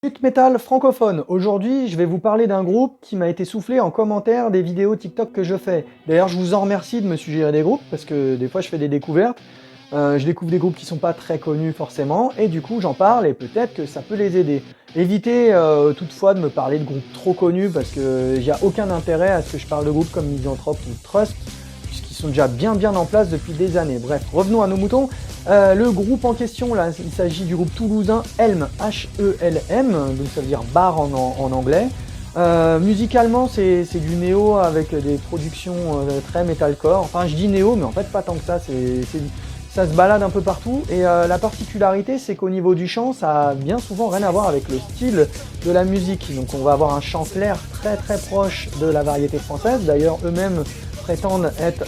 Lutte métal francophone. Aujourd'hui, je vais vous parler d'un groupe qui m'a été soufflé en commentaire des vidéos TikTok que je fais. D'ailleurs, je vous en remercie de me suggérer des groupes parce que des fois, je fais des découvertes. Je découvre des groupes qui sont pas très connus forcément et du coup, j'en parle et peut-être que ça peut les aider. Évitez toutefois de me parler de groupes trop connus parce que n'y a aucun intérêt à ce que je parle de groupes comme Misanthrope ou Trust puisqu'ils sont déjà bien en place depuis des années. Bref, revenons à nos moutons. Le groupe en question, là, il s'agit du groupe toulousain Helm, H-E-L-M, donc ça veut dire bar en anglais. Musicalement, c'est du néo avec des productions très metalcore. Enfin, je dis néo, mais en fait, pas tant que ça. Ça se balade un peu partout. Et la particularité, c'est qu'au niveau du chant, ça a bien souvent rien à voir avec le style de la musique. Donc, on va avoir un chant clair très proche de la variété française. D'ailleurs, eux-mêmes prétendent être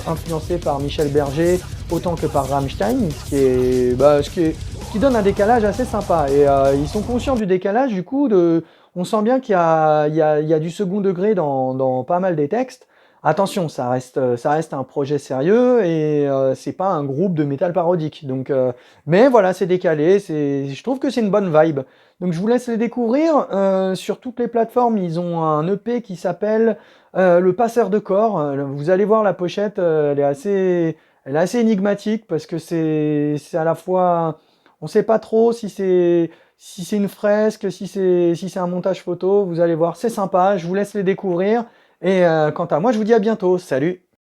influencés par Michel Berger autant que par Rammstein, ce qui donne un décalage assez sympa. Et ils sont conscients du décalage, du coup, on sent bien qu'il y a du second degré dans pas mal des textes. Attention, ça reste un projet sérieux et c'est pas un groupe de métal parodique. Donc, mais voilà, c'est décalé, je trouve que c'est une bonne vibe. Donc je vous laisse les découvrir. Sur toutes les plateformes, ils ont un EP qui s'appelle Le Passeur de corps. Vous allez voir la pochette, elle est assez énigmatique parce que c'est à la fois, on sait pas trop si c'est une fresque, si c'est un montage photo. Vous allez voir, c'est sympa. Je vous laisse les découvrir. Et quant à moi, je vous dis à bientôt. Salut!